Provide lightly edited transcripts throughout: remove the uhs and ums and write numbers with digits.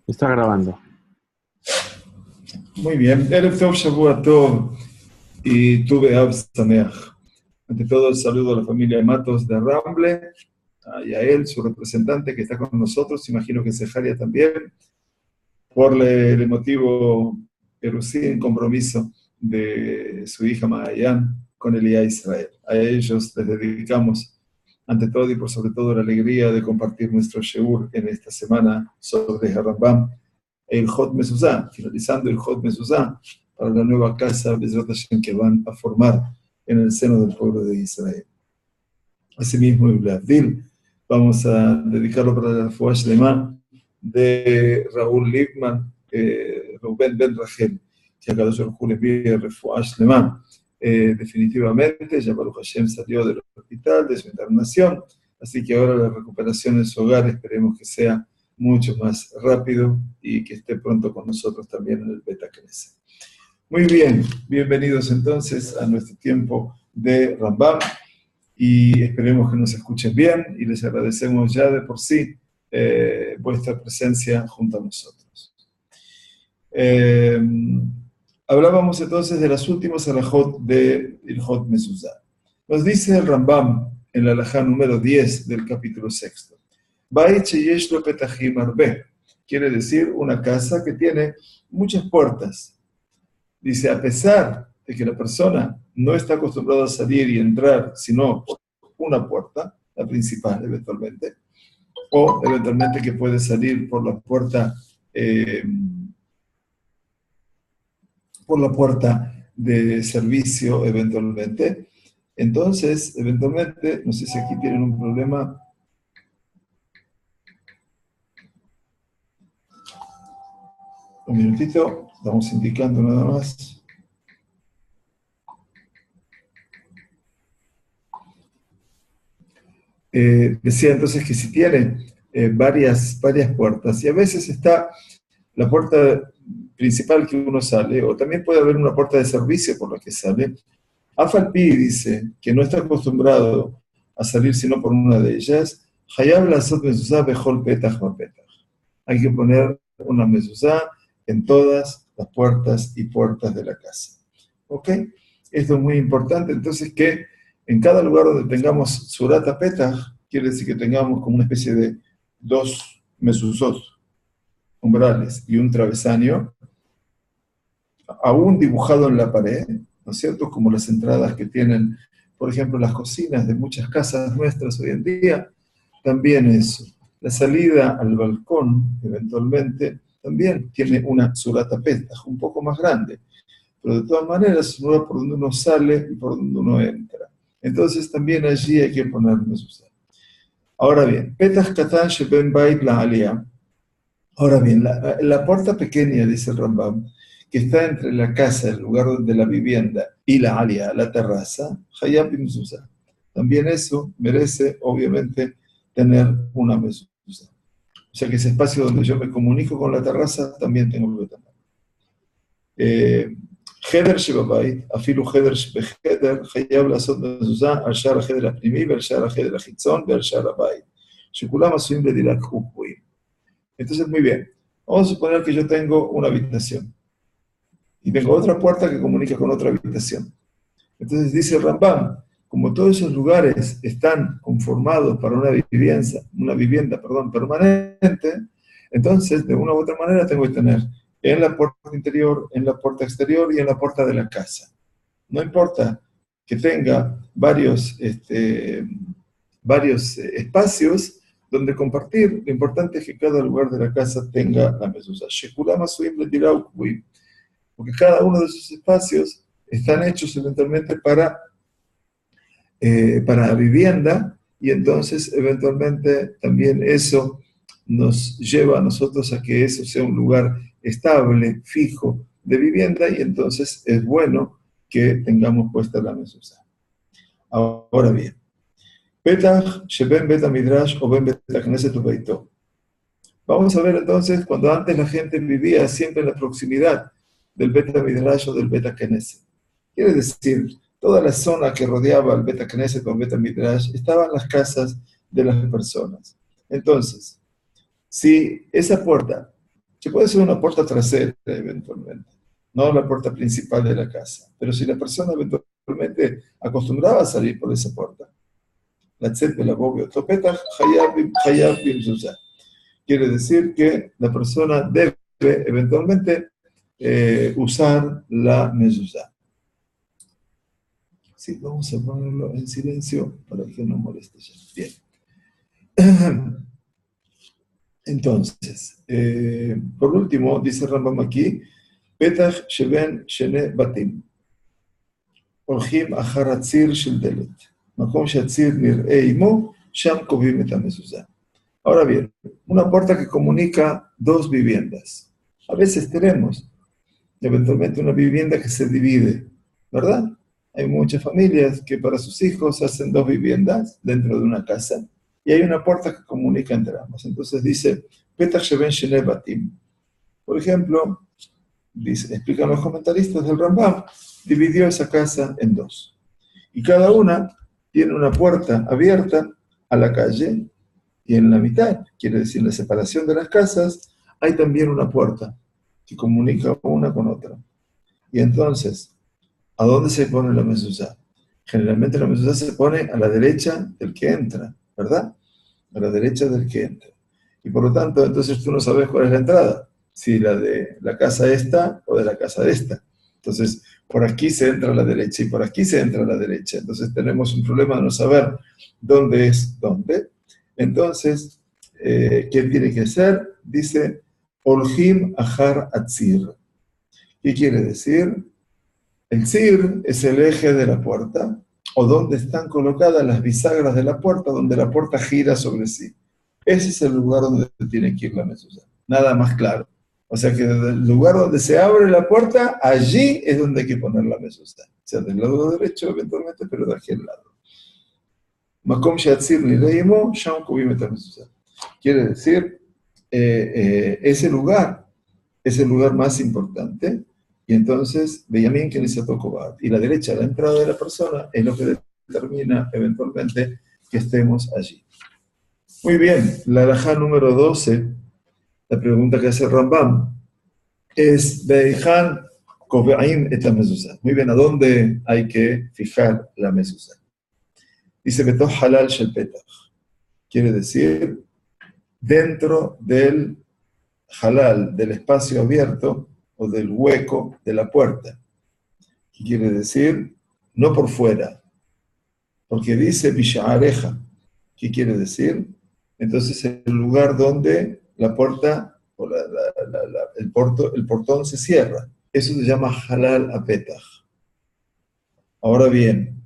Está grabando. Muy bien. Erev Tov, Shavua Tov y Tu B'Av Sameach. Ante todo, saludo a la familia Matos de Ramble, a Yael, su representante que está con nosotros, imagino que Sejaria también, por el emotivo en compromiso de su hija Maayan con Elías Israel. A ellos les dedicamos, ante todo y por sobre todo, la alegría de compartir nuestro Sheur en esta semana sobre Harambam, el Hot Mezuzá, finalizando el Hot Mezuzá para la nueva casa Bezrat Hashem que van a formar en el seno del pueblo de Israel. Asimismo, el Blavdil, vamos a dedicarlo para la Refuah Shlema de Raúl Liebman, Rubén Ben Rachel, que acá los Orjul envíe Refuah Shlema. Definitivamente, ya Baruch Hashem salió del hospital, de su internación, así que ahora la recuperación en su hogar esperemos que sea mucho más rápido y que esté pronto con nosotros también en el Beta Knesset. Muy bien, bienvenidos entonces a nuestro tiempo de Rambam y esperemos que nos escuchen bien y les agradecemos ya de por sí vuestra presencia junto a nosotros. Hablábamos entonces de las últimas alajot de Ilhot Mezuzá. Nos dice el Rambam en la alajá número 10 del capítulo 6. Bait sheyesh lo petachim arbe, quiere decir una casa que tiene muchas puertas. Dice, a pesar de que la persona no está acostumbrada a salir y entrar, sino por una puerta, la principal eventualmente, o eventualmente que puede salir por la puerta de servicio eventualmente, entonces, eventualmente, no sé si aquí tienen un problema. Un minutito, estamos indicando nada más. Decía entonces que si tiene varias puertas, y a veces está la puerta principal que uno sale, o también puede haber una puerta de servicio por la que sale. Afalpi dice que no está acostumbrado a salir sino por una de ellas. Hayab lasot mezuzá bechol petach bapetach. Hay que poner una mezuzá en todas las puertas y puertas de la casa. ¿Ok? Esto es muy importante, entonces, que en cada lugar donde tengamos surata petach, quiere decir que tengamos como una especie de dos mezuzot, umbrales y un travesaño, aún dibujado en la pared, ¿no es cierto? Como las entradas que tienen, por ejemplo, las cocinas de muchas casas nuestras hoy en día, también eso. La salida al balcón, eventualmente, también tiene una surata petach, un poco más grande, pero de todas maneras es un lugar por donde uno sale y por donde uno entra. Entonces también allí hay que poner mezuzá. Ahora bien, petach katan sheben bait la aliyah. Ahora bien, la puerta pequeña, dice el Rambam, que está entre la casa, el lugar de la vivienda, y la aliyah, la terraza, hayab mezuzá. También eso merece, obviamente, tener una mezuzá. O sea que ese espacio donde yo me comunico con la terraza también tengo que tener. Heder שבבית, אפילו חדר שבחדר, חייב לעשות מזוזה על שער החדר הפנימי ועל שער החדר החיצון ועל שער הבית, שכולם עשויים לדילק וקבועים. Entonces, muy bien, vamos a suponer que yo tengo una habitación y tengo otra puerta que comunica con otra habitación. Entonces dice el Rambam, como todos esos lugares están conformados para una vivienda permanente, entonces de una u otra manera tengo que tener en la puerta interior, en la puerta exterior y en la puerta de la casa. No importa que tenga varios espacios donde compartir, lo importante es que cada lugar de la casa tenga la mezuzá. Porque cada uno de esos espacios están hechos eventualmente para vivienda, y entonces eventualmente también eso nos lleva a nosotros a que eso sea un lugar estable, fijo, de vivienda, y entonces es bueno que tengamos puesta la mezuzá. Ahora bien, petach sheben beta midrash o ben beta knesset u beito. Vamos a ver entonces, cuando antes la gente vivía siempre en la proximidad del beta midrash o del beta knesset. Quiere decir, toda la zona que rodeaba el Beta Knesset o el Beta Midrash estaban las casas de las personas. Entonces, si esa puerta que puede ser una puerta trasera eventualmente, no la puerta principal de la casa. Pero si la persona eventualmente acostumbraba a salir por esa puerta, la tzet la bobe topeta, hayab bimzuzah. Quiere decir que la persona debe eventualmente usar la mezuzá. Sí, vamos a ponerlo en silencio para que no moleste ya. Bien. Entonces, por último, dice Rambam aquí, Petach sheben shene batim. הולכים אחר הציר של דלת. מקום שהציר נראה עמו, שם קובעים את המזוזה. Ahora bien, una puerta que comunica dos viviendas. A veces tenemos eventualmente una vivienda que se divide, ¿verdad? Hay muchas familias que para sus hijos hacen dos viviendas dentro de una casa y hay una puerta que comunica entre ambos. Entonces dice, Petach sheben shene batim. Por ejemplo, dice, explican los comentaristas del Rambam, dividió esa casa en dos. Y cada una tiene una puerta abierta a la calle y en la mitad, quiere decir la separación de las casas, hay también una puerta que comunica una con otra. Y entonces, ¿a dónde se pone la mezuzá? Generalmente la mezuzá se pone a la derecha del que entra, ¿verdad? A la derecha del que entra. Y por lo tanto, entonces tú no sabes cuál es la entrada, si la de la casa esta o de la casa de esta. Entonces, por aquí se entra a la derecha y por aquí se entra a la derecha. Entonces tenemos un problema de no saber dónde es dónde. Entonces, ¿qué tiene que ser? Dice, Olhim Ahar Atzir. ¿Qué quiere decir? El tzir es el eje de la puerta, o donde están colocadas las bisagras de la puerta, donde la puerta gira sobre sí. Ese es el lugar donde tiene que ir la mezuzá. Nada más claro. O sea que desde el lugar donde se abre la puerta, allí es donde hay que poner la mezuzá. O sea, del lado derecho eventualmente, pero de aquel lado. Makom she'atzir nireimo, sham kubim et mezuzá. Quiere decir, ese lugar es el lugar más importante. Y entonces, Benjamín que dice Tokobat. Y la derecha, la entrada de la persona, es lo que determina eventualmente que estemos allí. Muy bien, la alajá número 12, la pregunta que hace Rambam, es Beijan Kove'im et mezuzá. Muy bien, ¿a dónde hay que fijar la mezuzá? Dice Betoch halal shel petach. Quiere decir, dentro del halal, del espacio abierto, o del hueco de la puerta. ¿Qué quiere decir? No por fuera. Porque dice Bisha'areja. ¿Qué quiere decir? Entonces el lugar donde la puerta o el portón se cierra. Eso se llama halal apetach. Ahora bien,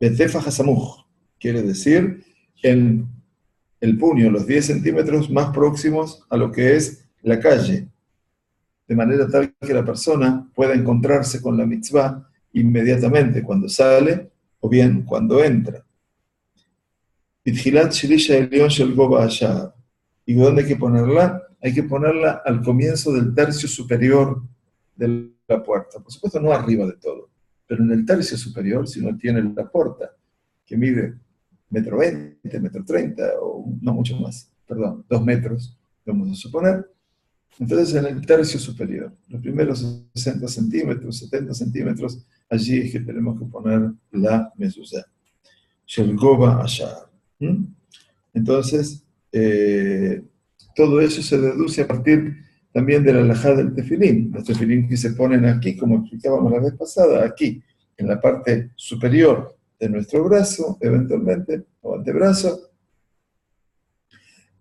Betefaj hasamuj. Quiere decir en el puño, los 10 centímetros más próximos a lo que es la calle, de manera tal que la persona pueda encontrarse con la mitzvah inmediatamente cuando sale o bien cuando entra. ¿Y dónde hay que ponerla? Hay que ponerla al comienzo del tercio superior de la puerta. Por supuesto, no arriba de todo, pero en el tercio superior, si uno tiene la puerta, que mide 1,20 m, 1,30 m, o no mucho más, perdón, 2 metros, vamos a suponer. Entonces, en el tercio superior, los primeros 60 centímetros, 70 centímetros, allí es que tenemos que poner la mezuzá. Shelgoba Ashar. Entonces, todo eso se deduce a partir también de la alajá del tefilín. Los tefilín que se ponen aquí, como explicábamos la vez pasada, aquí, en la parte superior de nuestro brazo, eventualmente, o antebrazo.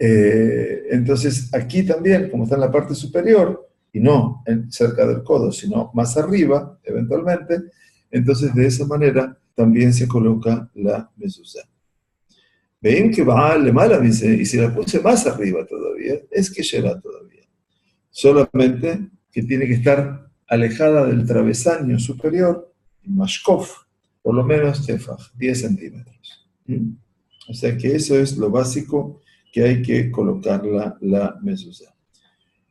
Entonces, aquí también, como está en la parte superior, y no cerca del codo, sino más arriba, eventualmente, entonces de esa manera también se coloca la mezuzá. Ven que va mala, dice, y si la puse más arriba todavía, es que será todavía. Solamente que tiene que estar alejada del travesaño superior, mashkov, por lo menos tefaj, 10 centímetros. O sea que eso es lo básico que hay que colocar la mezuzá.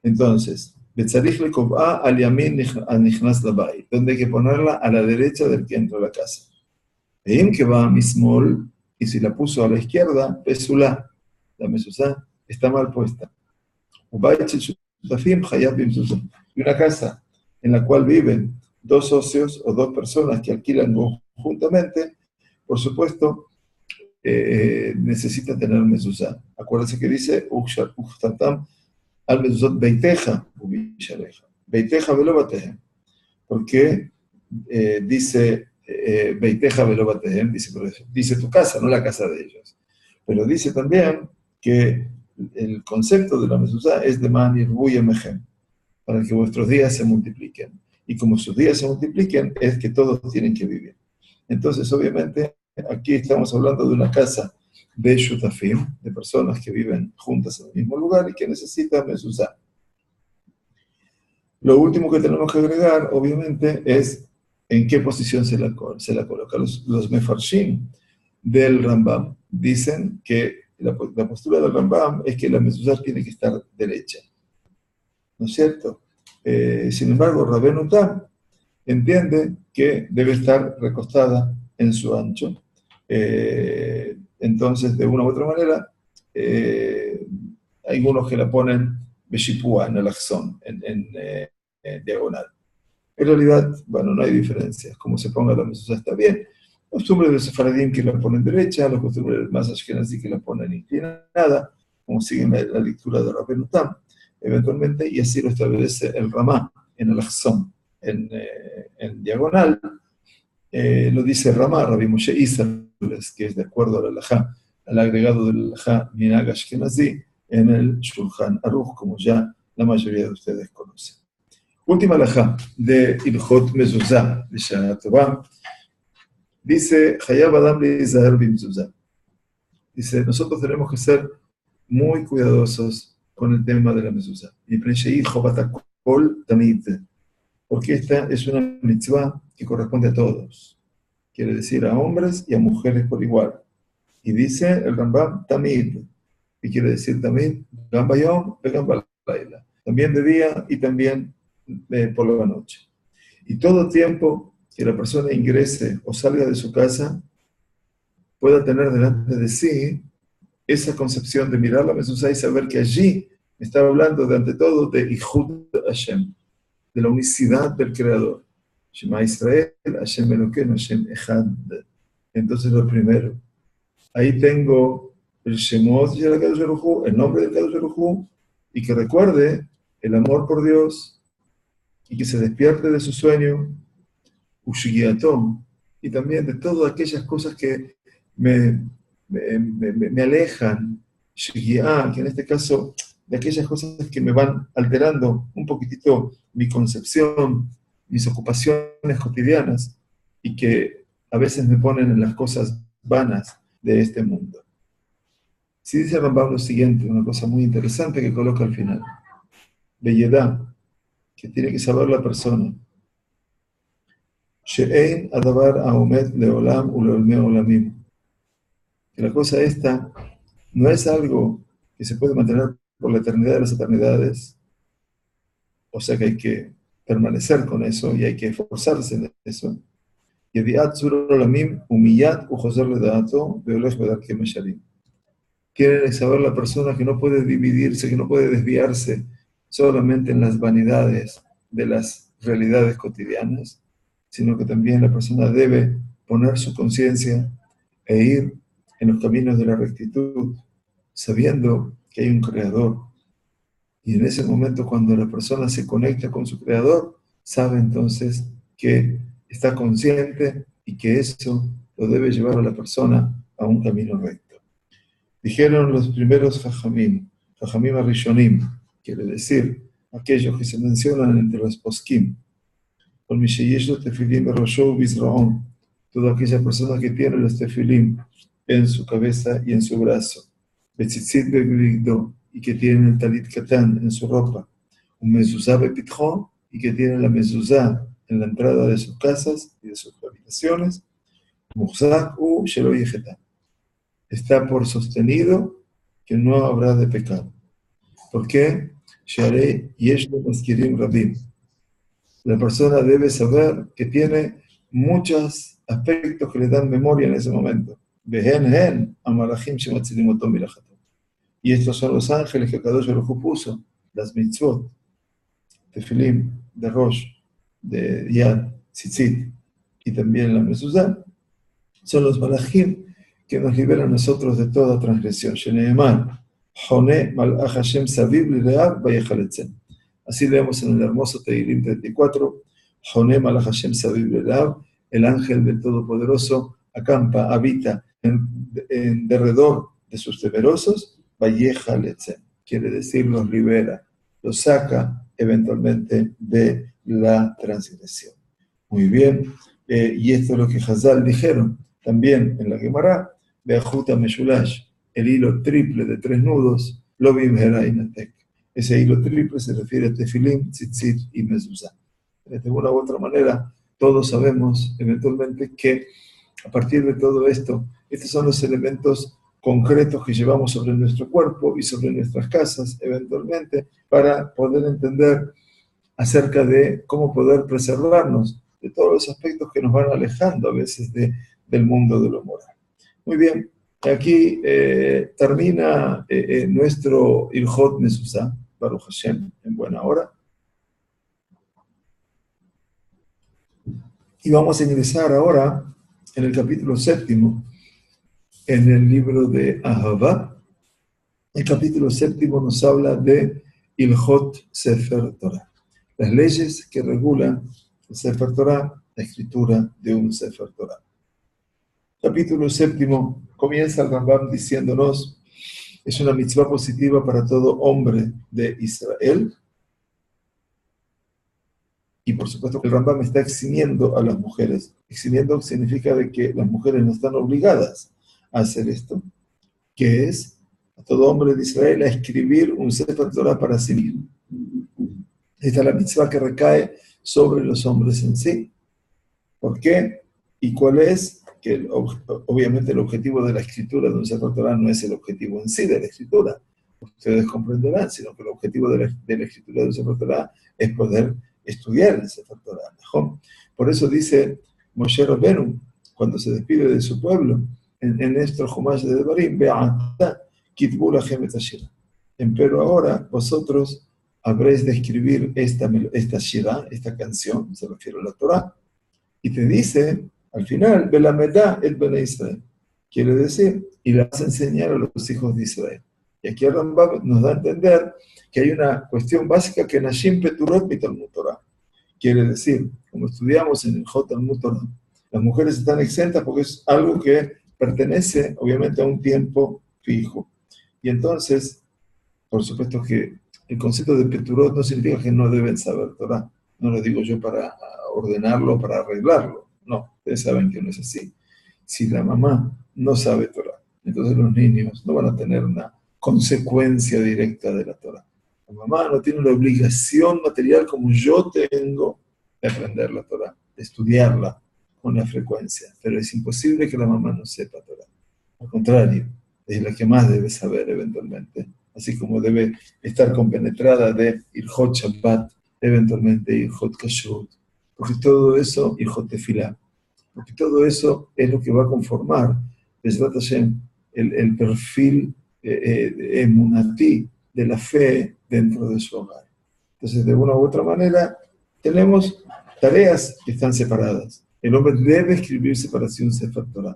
Entonces, Betzarich le kob'a al yamin nichnas labay, donde hay que ponerla a la derecha del que entra a la casa. Veim que va a mismol, y si la puso a la izquierda, pesulá, la mezuzá está mal puesta. Y una casa en la cual viven dos socios o dos personas que alquilan conjuntamente, por supuesto, necesita tener mezuzá. Acuérdense que dice, Uchtatam al mezuzot beiteja, beiteja velo batejem. Porque dice beiteja velo batejem, dice tu casa, no la casa de ellos. Pero dice también que el concepto de la mezuzá es de man yirbuy mejem, para que vuestros días se multipliquen. Y como sus días se multipliquen, es que todos tienen que vivir. Entonces, obviamente, aquí estamos hablando de una casa de shutafim, de personas que viven juntas en el mismo lugar y que necesitan mezuzá. Lo último que tenemos que agregar, obviamente, es en qué posición se la coloca. Los mefarshim del Rambam dicen que la postura del Rambam es que la mezuzá tiene que estar derecha. ¿No es cierto? Sin embargo, Rabbeinu Tam entiende que debe estar recostada en su ancho. Entonces, de una u otra manera, hay algunos que la ponen beshipua, en el axón, en diagonal. En realidad, bueno, no hay diferencias. Como se ponga la mezuzá está bien. Los costumbres de los sefaradim que la ponen derecha, los costumbres más ashkenazí que la ponen inclinada, como siguen la lectura de Rabbeinu Tam, eventualmente, y así lo establece el Ramá en el axón, en diagonal. Lo dice Ramá, Rabbi Moshe Isserles, que es de acuerdo al halajá, al agregado del halajá Minhag Ashkenazí, en el Shulchan Aruch, como ya la mayoría de ustedes conocen. Última halajá de Ilhot Mezuzá, de Shana Tová, dice, Hayab Adam Lizaher Bimzuzá. Dice, nosotros tenemos que ser muy cuidadosos con el tema de la mezuzá. Y Preshei Jobatakol Tamid, porque esta es una mitzvah que corresponde a todos. Quiere decir a hombres y a mujeres por igual. Y dice el Rambam Tamid, y quiere decir también Gamba Yom, Gamba Laila, también de día y también por la noche. Y todo tiempo que la persona ingrese o salga de su casa, pueda tener delante de sí esa concepción de mirar la mezuzá y saber que allí está hablando de ante todo de Ihud Hashem, de la unicidad del Creador. Shema Israel, Hashem Elokeinu, Hashem Echad. Entonces lo primero, ahí tengo el Shemot de Kadosh Baruj Hu, el nombre del Kadosh Baruj Hu, y que recuerde el amor por Dios y que se despierte de su sueño, Ushigiatom, y también de todas aquellas cosas que me alejan, Shigiah, que en este caso, de aquellas cosas que me van alterando un poquitito mi concepción, mis ocupaciones cotidianas, y que a veces me ponen en las cosas vanas de este mundo. Si dice Rambam lo siguiente, una cosa muy interesante que coloca al final. Beyedá, que tiene que saber la persona. She'ein adavar aomet leolam uleolme olamim. Que la cosa esta no es algo que se puede mantener por la eternidad de las eternidades, o sea que hay que permanecer con eso y hay que esforzarse en eso. Yediat sur olamim umiyat ujoser ledato beolech bedarke mesharim. Tiene que saber la persona que no puede dividirse, que no puede desviarse solamente en las vanidades de las realidades cotidianas, sino que también la persona debe poner su conciencia e ir en los caminos de la rectitud, sabiendo que hay un creador. Y en ese momento, cuando la persona se conecta con su creador, sabe entonces que está consciente y que eso lo debe llevar a la persona a un camino recto. Dijeron los primeros Jajamim Arishonim, quiere decir aquellos que se mencionan entre los poskim, con Mishayesho Tefilim Rosho Bizraon, toda aquella persona que tiene los tefilim en su cabeza y en su brazo, Betzitzit Bebigdo, y que tiene el talit katán en su ropa, un mezuzá bepitjón, y que tiene la mezuzá en la entrada de sus casas y de sus habitaciones, Muzak u Shelo Yehetá. Está por sostenido que no habrá de pecado. ¿Por qué? Sharei Yeshlo Maskirim Rabim. La persona debe saber que tiene muchos aspectos que le dan memoria en ese momento. Y estos son los ángeles que Kadosh Baruj Hu puso las mitzvot, tefilim, de Rosh, de Yad, Tzitzit y también la mezuzá, son los malachim que nos liberan a nosotros de toda transgresión. Sheneemar, Joné malach Hashem saviv lireav vayechaletzen. Así leemos en el hermoso Tehilim 34, Joné malach Hashem saviv lireav, el ángel del Todopoderoso acampa, habita en derredor de sus temerosos, vayechaletzen. Quiere decir, los libera, los saca eventualmente de la transgresión. Muy bien, y esto es lo que Hazal dijeron también en la Gemara, Beajuta Meshulash, el hilo triple de 3 nudos, Lobim Herainatek. Ese hilo triple se refiere a Tefilim, Tzitzit y Mezuzá. De una u otra manera, todos sabemos eventualmente que a partir de todo esto, estos son los elementos concretos que llevamos sobre nuestro cuerpo y sobre nuestras casas, eventualmente, para poder entender acerca de cómo poder preservarnos de todos los aspectos que nos van alejando a veces del mundo de lo moral. Muy bien, aquí termina nuestro Ilhot Mezuzá, Baruch Hashem, en buena hora. Y vamos a ingresar ahora en el capítulo 7, en el libro de Ahavá. El capítulo 7 nos habla de Ilhot Sefer Torah, las leyes que regulan el Sefer Torah, la escritura de un Sefer Torah. Capítulo 7 comienza el Rambam diciéndonos, es una mitzvah positiva para todo hombre de Israel. Y por supuesto que el Rambam está eximiendo a las mujeres. Eximiendo significa de que las mujeres no están obligadas a hacer esto, que es a todo hombre de Israel a escribir un Sefer Torah para sí mismo. Esta es la mitzvah que recae sobre los hombres en sí. ¿Por qué? ¿Y cuál es? Que obviamente el objetivo de la escritura de un Sefer Torah no es el objetivo en sí de la escritura. Ustedes comprenderán, sino que el objetivo de la escritura de un Sefer Torah es poder estudiar el Sefer Torah. Por eso dice Moshe Rabbeinu, cuando se despide de su pueblo, en nuestro Jumash de Devarim, Be'ata, kitbu lachem et hashira. Empero ahora vosotros habréis de escribir esta shira, esta canción, se refiere a la Torah, y te dice, al final, Belamedá et Bene Israel, quiere decir, y la vas a enseñar a los hijos de Israel. Y aquí el Rambam nos da a entender que hay una cuestión básica que Nashim Peturot Mitalmud Torah. Quiere decir, como estudiamos en el Talmud Torah, las mujeres están exentas porque es algo que pertenece, obviamente, a un tiempo fijo. Y entonces, por supuesto que el concepto de Peturot no significa que no deben saber Torah. No lo digo yo para ordenarlo, para arreglarlo. No, ustedes saben que no es así. Si la mamá no sabe Torah, entonces los niños no van a tener una consecuencia directa de la Torah. La mamá no tiene una obligación material como yo tengo de aprender la Torah, de estudiarla con la frecuencia. Pero es imposible que la mamá no sepa Torah. Al contrario, es la que más debe saber eventualmente. Así como debe estar compenetrada de Ilhot Shabbat, eventualmente Ilhot Kashrut. Porque todo eso, Ilhot Tefilá, porque todo eso es lo que va a conformar, Bezrat Hashem, el perfil emunatí de la fe dentro de su hogar. Entonces, de una u otra manera, tenemos tareas que están separadas. El hombre debe escribir separación Sefer Torah,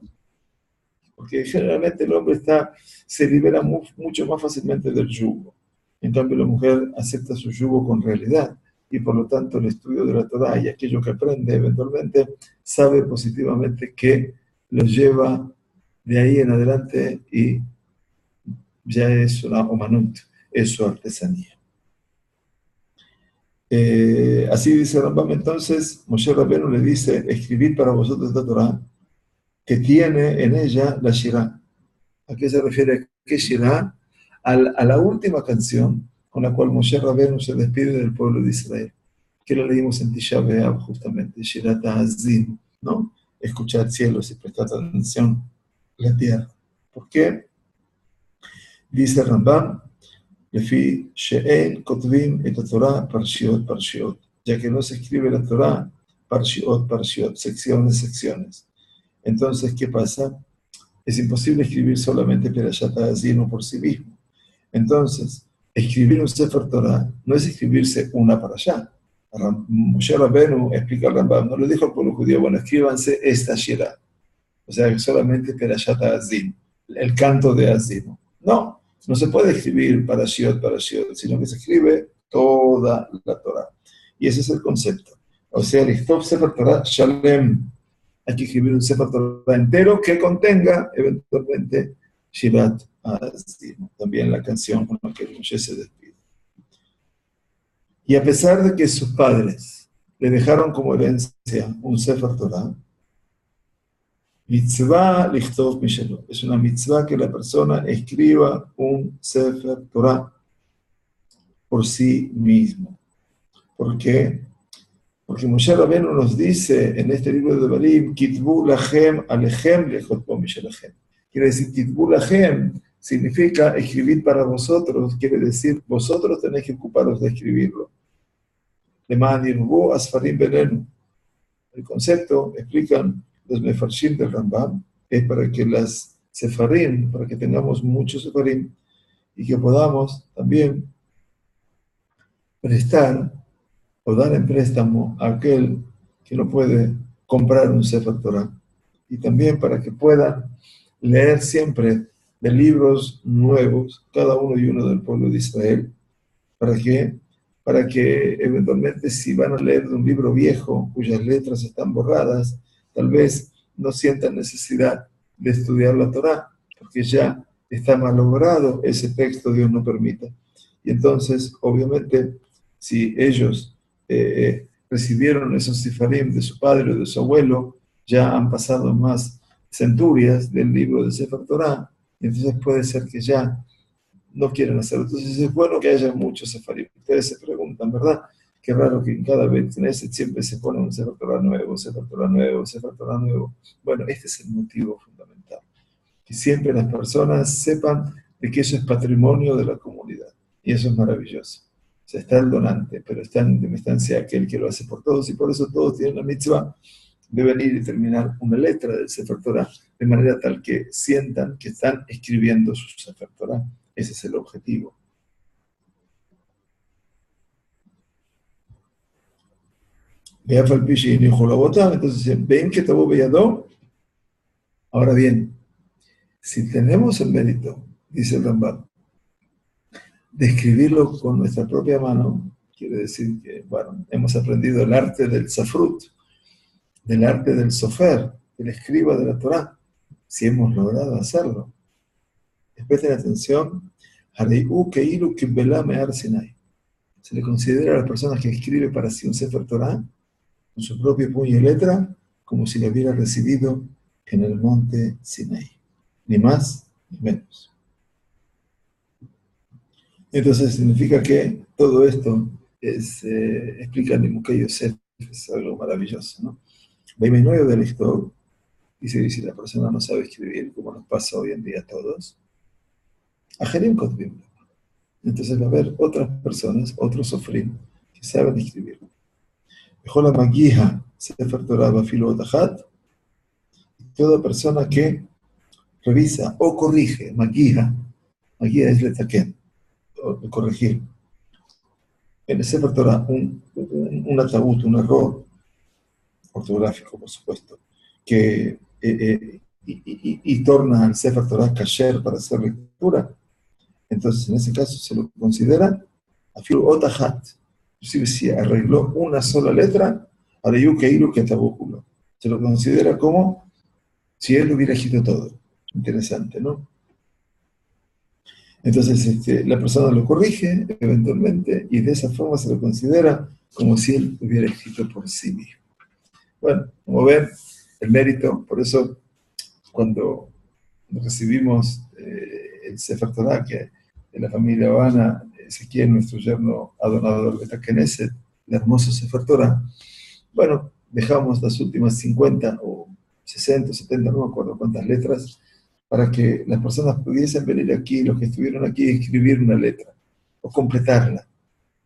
porque generalmente el hombre se libera mucho más fácilmente del yugo. En cambio, la mujer acepta su yugo con realidad, y por lo tanto el estudio de la Torah y aquello que aprende eventualmente sabe positivamente que lo lleva de ahí en adelante y ya es una omanut, es su artesanía. Así dice Rambam, entonces Moshe Rabbeinu le dice, escribid para vosotros esta Torah que tiene en ella la Shirah. ¿A qué se refiere? ¿Qué Shirah? A la última canción con la cual Moshe Rabbeinu se despide del pueblo de Israel, que lo leímos en Tisha B'Av justamente, Shirat HaAzim, ¿no? Escuchar cielos y prestar atención a la tierra. ¿Por qué? Dice Rambam, Lefi she'en kotvim et Torah parshiot parshiot, ya que no se escribe la Torah parshiot parshiot, secciones secciones. Entonces, ¿qué pasa? Es imposible escribir solamente Perashat HaAzim por sí mismo. Entonces, escribir un Sefer Torah no es escribirse una para allá. Moshe Rabbeinu, explica al Rambam, no le dijo al pueblo judío, bueno, escríbanse esta Shirah. O sea, que solamente Perashat Azim, el canto de Azim. No, no se puede escribir Parashiot, sino que se escribe toda la Torah. Y ese es el concepto. O sea, el Ichtov Sefer Torah Shalem. Hay que escribir un Sefer Torah entero que contenga, eventualmente, Shirat Azim. También la canción con la que Moshe se despide. Y a pesar de que sus padres le dejaron como herencia un Sefer Torah, mitzvah lichtov mishelo. Es una mitzvah que la persona escriba un Sefer Torah por sí mismo. ¿Por qué? Porque Moshe Rabbeinu nos dice en este libro de Devarim, Kitbu lachem alechem lechotbo mishelachem. Quiere decir, Kitbu lachem significa escribir para vosotros, quiere decir, vosotros tenéis que ocuparos de escribirlo. Leman yirbu asfarim benenu. El concepto, explican los mefarshim del Rambam, es para que las sefarim, para que tengamos muchos sefarim y que podamos también prestar o dar en préstamo a aquel que no puede comprar un Sefer Torah. Y también para que puedan leer siempre de libros nuevos, cada uno y uno del pueblo de Israel. ¿Para qué? Para que eventualmente si van a leer de un libro viejo cuyas letras están borradas, tal vez no sientan necesidad de estudiar la Torá, porque ya está malogrado ese texto, Dios no permita. Y entonces, obviamente, si ellos recibieron esos sifarim de su padre o de su abuelo, ya han pasado más centurias del libro de Sefer Torah, y entonces puede ser que ya no quieren hacerlo. Entonces es bueno que haya muchos sefarim. Ustedes se preguntan, ¿verdad? Qué raro que en cada vez siempre se pone un Sefer Torah nuevo, Sefer Torah nuevo, Sefer Torah nuevo. Bueno, este es el motivo fundamental. Que siempre las personas sepan de que eso es patrimonio de la comunidad. Y eso es maravilloso. O sea, está el donante, pero está en última instancia aquel que lo hace por todos, y por eso todos tienen la mitzvah de venir y terminar una letra del Sefer Torah, de manera tal que sientan que están escribiendo su Sefer Torah. Ese es el objetivo. Entonces, ven que Tabo Beyadó. Ahora bien, si tenemos el mérito, dice el Rambam, de escribirlo con nuestra propia mano, quiere decir que, bueno, hemos aprendido el arte del Safrut, del arte del Sofer, del escriba de la Torah, si hemos logrado hacerlo. Presten atención, se le considera a las personas que escribe para sí un Sefer Torah, con su propio puño y letra, como si lo hubiera recibido en el monte Sinai. Ni más ni menos. Entonces significa que todo esto es, explica Nimukei Yosef, es algo maravilloso, ¿no? Veimenuyo del Ichtov, dice, si la persona no sabe escribir, como nos pasa hoy en día a todos, Ajerim Kotbim. Entonces va a haber otras personas, otros sofrim, que saben escribir. Mejor la Magija, Sefer Torah Bafilo Otajat, toda persona que revisa o corrige, Magija es letaken, o corregir. En el Sefer Torah, un ataúd, un error ortográfico, por supuesto, que y torna al Sefer Torah kasher para hacer lectura, entonces en ese caso se lo considera Afilu Otajat. Inclusive si arregló una sola letra, Areyu Keilu Ketabúculo. Se lo considera como si él hubiera escrito todo. Interesante, ¿no? Entonces la persona lo corrige eventualmente y de esa forma se lo considera como si él hubiera escrito por sí mismo. Bueno, como ven, el mérito, por eso cuando recibimos el Sefer Torah que de la familia Habana, Ezequiel, nuestro yerno adonador de Takeneset, el hermoso Sefer Torah, bueno, dejamos las últimas 50 o 60 o 70, no me acuerdo cuántas letras, para que las personas pudiesen venir aquí, los que estuvieron aquí, escribir una letra o completarla.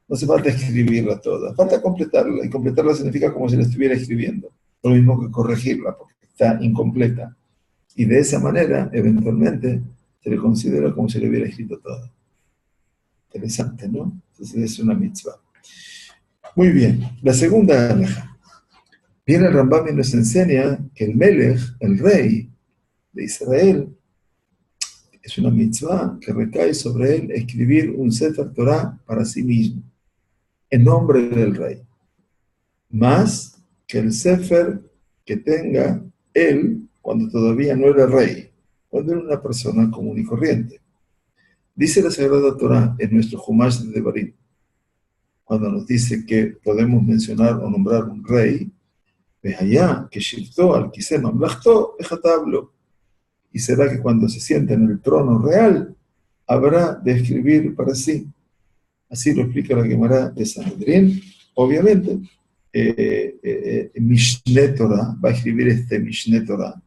No hace falta escribirla toda, falta completarla, y completarla significa como si la estuviera escribiendo, lo mismo que corregirla, porque está incompleta. Y de esa manera, eventualmente, se le considera como si le hubiera escrito toda. Interesante, ¿no? Entonces es una mitzvah. Muy bien, la segunda halajá. Viene el Rambam y nos enseña que el Melech, el rey de Israel, es una mitzvah que recae sobre él escribir un Sefer Torah para sí mismo, en nombre del rey, más que el Sefer que tenga él cuando todavía no era rey, cuando era una persona común y corriente. Dice la Sagrada Torah en nuestro Humash de Devarim, cuando nos dice que podemos mencionar o nombrar un rey, allá que shirtó al kisem amlachto, ejatablo. Y será que cuando se sienta en el trono real, habrá de escribir para sí. Así lo explica la Gemara de Sanedrín. Obviamente, Mishneh Torah va a escribir este Mishneh Torah.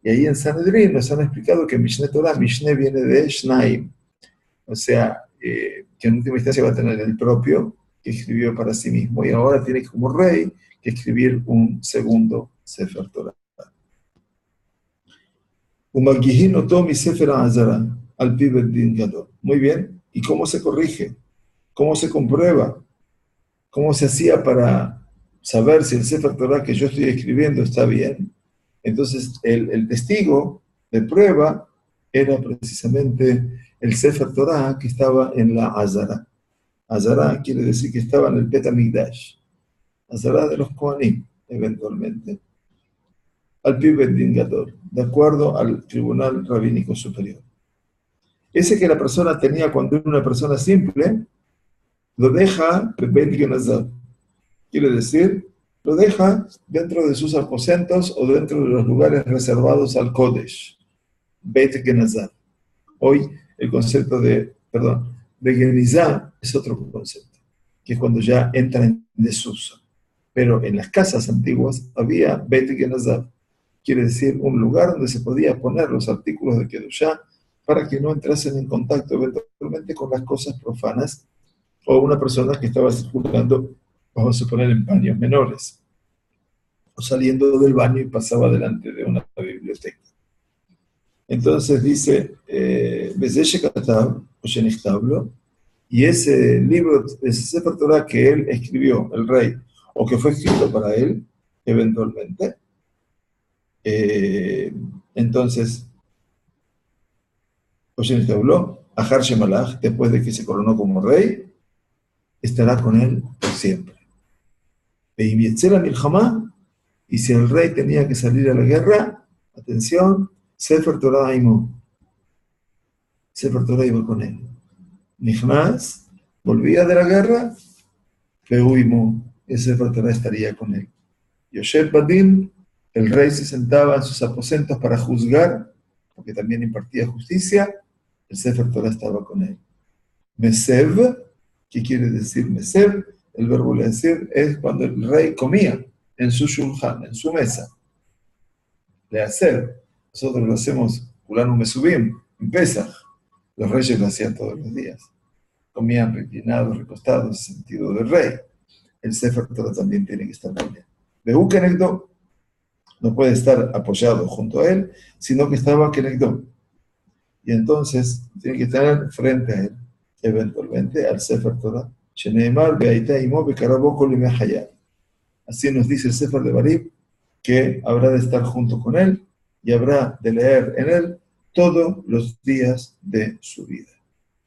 Y ahí en Sanedrín nos han explicado que Mishneh Torah, Mishneh viene de Shnaim. O sea, que en última instancia va a tener el propio que escribió para sí mismo. Y ahora tiene como rey que escribir un segundo Sefer Torah. Umagihin Tomi Sefer Azara, al Pibet Din Gadol. Muy bien. ¿Y cómo se corrige? ¿Cómo se comprueba? ¿Cómo se hacía para saber si el Sefer Torah que yo estoy escribiendo está bien? Entonces, el testigo de prueba era precisamente el Sefer Torah que estaba en la Azara. Azara quiere decir que estaba en el Bet HaMikdash. Azara de los Kohanim, eventualmente. Al Pibet Din Gadol, de acuerdo al Tribunal Rabínico Superior. Ese que la persona tenía cuando era una persona simple, lo deja Beit Genazar. Quiere decir, lo deja dentro de sus aposentos o dentro de los lugares reservados al Kodesh, Beit Genazar. Hoy el concepto de Genizá es otro concepto, que es cuando ya entra en desuso. Pero en las casas antiguas había Beit Genazar, quiere decir un lugar donde se podía poner los artículos de Kedushá para que no entrasen en contacto eventualmente con las cosas profanas o una persona que estaba circulando, vamos a suponer, en baños menores, o saliendo del baño y pasaba delante de una biblioteca. Entonces dice, y ese libro, ese Sefer Torah que él escribió, el rey, o que fue escrito para él, eventualmente, entonces, Ahar Shemalach, después de que se coronó como rey, estará con él por siempre. Y si el rey tenía que salir a la guerra, atención, Sefer Torah Aimo. Sefer Torah iba con él. Nichnas, volvía de la guerra, Peuimo, el Sefer Torah estaría con él. Yosef Badin, el rey se sentaba en sus aposentos para juzgar, porque también impartía justicia, el Sefer Torah estaba con él. Mesev, ¿qué quiere decir Mesev? El verbo decir es cuando el rey comía en su shulchan, en su mesa. Le hacer, nosotros lo hacemos, Kulanu Mesubim, en Pesach. Los reyes lo hacían todos los días. Comían reclinados, recostados, en sentido de rey. El Sefer Torah también tiene que estar con él. Behu Kenegdo no puede estar apoyado junto a él, sino que estaba Kenegdo. Y entonces tiene que estar frente a él, eventualmente, al Sefer Torah. Así nos dice el Sefer de Barib, que habrá de estar junto con él y habrá de leer en él todos los días de su vida.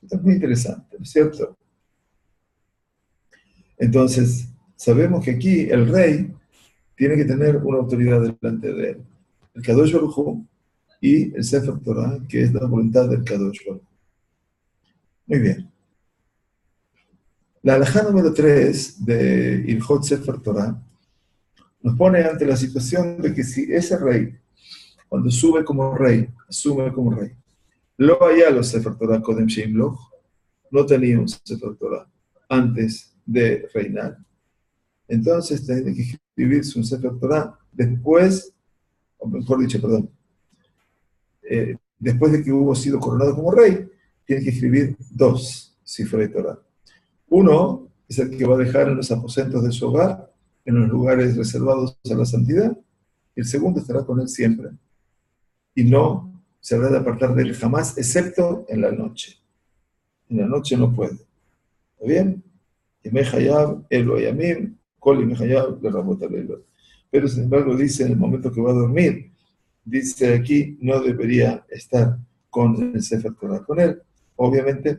Esto es muy interesante, ¿no es cierto? Entonces, sabemos que aquí el rey tiene que tener una autoridad delante de él. El Kadosh Baruj Hu y el Sefer Torah, que es la voluntad del Kadosh Baruj Hu. Muy bien. La halajá número 3 de Ilhot Sefer Torah nos pone ante la situación de que si ese rey, cuando sube como rey, asume como rey, lo haya los Sefer Torah Kodem Sheimloch, no tenía un Sefer Torah antes de reinar, entonces tiene que escribirse un Sefer Torah después, o mejor dicho, perdón, después de que hubo sido coronado como rey, tiene que escribir 2 Sifrei Torah. Uno es el que va a dejar en los aposentos de su hogar, en los lugares reservados a la santidad, y el segundo estará con él siempre. Y no se habrá de apartar de él jamás, excepto en la noche. En la noche no puede. ¿Está bien? Yemei Hayab, Elo Yamim, Kol Yemei Hayab, le Rabot Alelo. Pero sin embargo dice en el momento que va a dormir, dice aquí, no debería estar con el Sefer Torah con él, obviamente,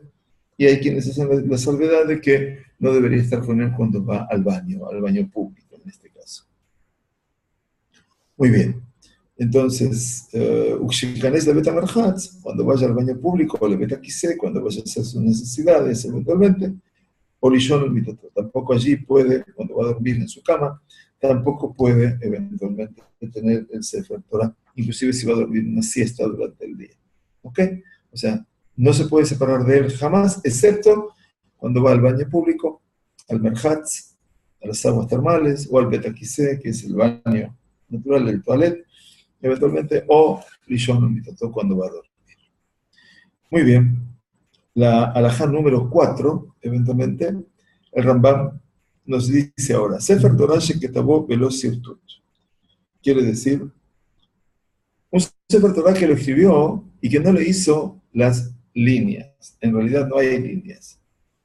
y hay quienes hacen la salvedad de que no debería estar con él cuando va al baño público en este caso. Muy bien. Entonces, Uxikanes de Betamarhatz, cuando vaya al baño público, o le Betakise, cuando vaya a hacer sus necesidades eventualmente, o Lishon el Mitato, tampoco allí puede, cuando va a dormir en su cama, tampoco puede eventualmente tener el Sefer Torah, inclusive si va a dormir una siesta durante el día. ¿Ok? O sea, no se puede separar de él jamás, excepto cuando va al baño público, al Merhatz, a las aguas termales, o al Betakise, que es el baño natural del toilet, eventualmente, o Rishon Mitato cuando va a dormir. Muy bien. La alajá número 4, eventualmente, el Rambam nos dice ahora, Sefer Torah sheketabó velo sirtut. Quiere decir, un Sefer Torah que lo escribió y que no le hizo las líneas. En realidad no hay líneas.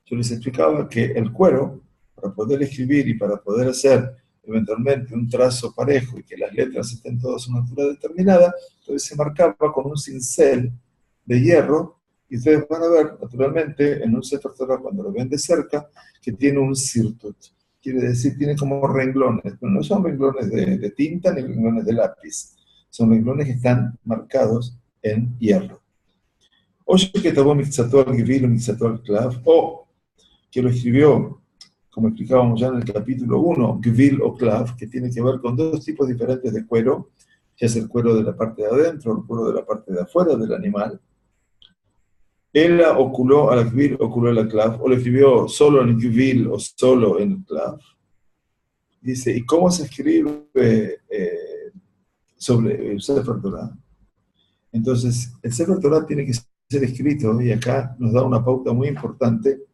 Yo les explicaba que el cuero, para poder escribir y para poder hacer eventualmente un trazo parejo y que las letras estén todas a una altura determinada, entonces se marcaba con un cincel de hierro, y ustedes van a ver, naturalmente, en un Sefer Torah, cuando lo ven de cerca, que tiene un sirtut. Quiere decir, tiene como renglones, pero no son renglones de tinta ni renglones de lápiz, son renglones que están marcados en hierro. O que tabó Mixató al Givil o Mixató al Clav, o que lo escribió, como explicábamos ya en el capítulo 1, Gvil o Clav, que tiene que ver con dos tipos diferentes de cuero, que es el cuero de la parte de adentro, el cuero de la parte de afuera del animal. Él oculó a la Gvil, oculó a la Clav, o lo escribió solo en Gvil o solo en Clav. Dice, ¿y cómo se escribe sobre el Sefer Torah? Entonces, el Sefer Torah tiene que ser escrito, y acá nos da una pauta muy importante.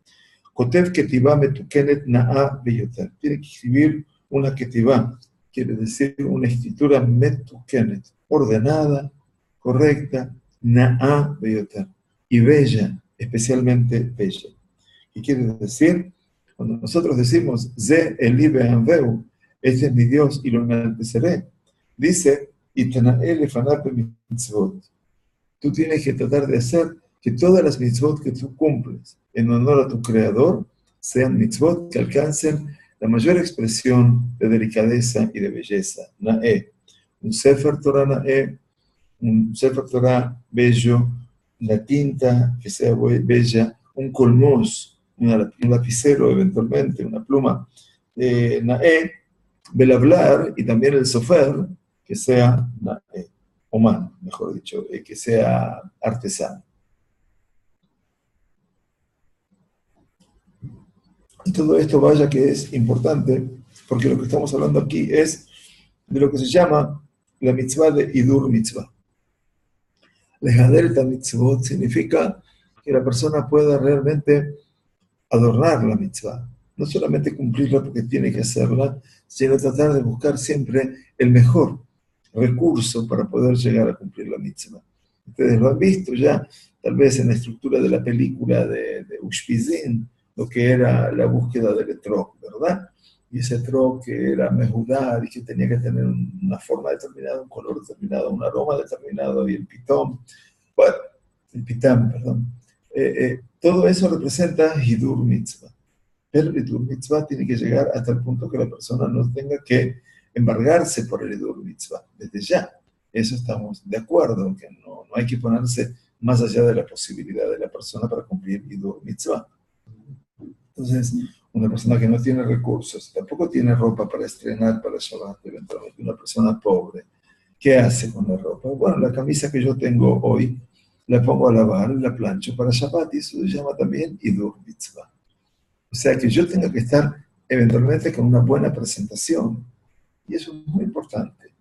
Kotev ketivá metukenet na'a beyoter. Tiene que escribir una ketivá, quiere decir una escritura metukenet, ordenada, correcta, na'a beyoter, y bella, especialmente bella. ¿Qué quiere decir? Cuando nosotros decimos, Ze Eli be'anveu, este es mi Dios y lo enalteceré, dice, Itanael lefanat mitzvot. Tú tienes que tratar de hacer que todas las mitzvot que tú cumples en honor a tu Creador sean mitzvot que alcancen la mayor expresión de delicadeza y de belleza. Na'e. Un Sefer Torah Na'e, un Sefer Torah bello, una tinta que sea bella, un colmos, un lapicero eventualmente, una pluma. Na'e, Belablar y también el sofer, que sea Na'e. Oman, mejor dicho, que sea artesano. Y todo esto, vaya que es importante, porque lo que estamos hablando aquí es de lo que se llama la mitzvah de Hidur Mitzvah. Lejadelta mitzvot significa que la persona pueda realmente adornar la mitzvah. No solamente cumplirla porque tiene que hacerla, sino tratar de buscar siempre el mejor recurso para poder llegar a cumplir la mitzvah. Ustedes lo han visto ya, tal vez en la estructura de la película de Ushpizin, lo que era la búsqueda del etrog, ¿verdad? Y ese etrog que era mejudar y que tenía que tener una forma determinada, un color determinado, un aroma determinado, y el pitón, bueno, el pitán, perdón. Todo eso representa Hidur Mitzvah. Pero el Hidur Mitzvah tiene que llegar hasta el punto que la persona no tenga que embargarse por el Hidur Mitzvah, desde ya. Eso estamos de acuerdo, que no hay que ponerse más allá de la posibilidad de la persona para cumplir Hidur Mitzvah. Entonces, una persona que no tiene recursos, tampoco tiene ropa para estrenar para Shabbat, eventualmente una persona pobre, ¿qué hace con la ropa? Bueno, la camisa que yo tengo hoy, la pongo a lavar, la plancho para Shabbat, y eso se llama también Hidur Mitzvah. O sea, que yo tenga que estar eventualmente con una buena presentación. Y eso es muy importante.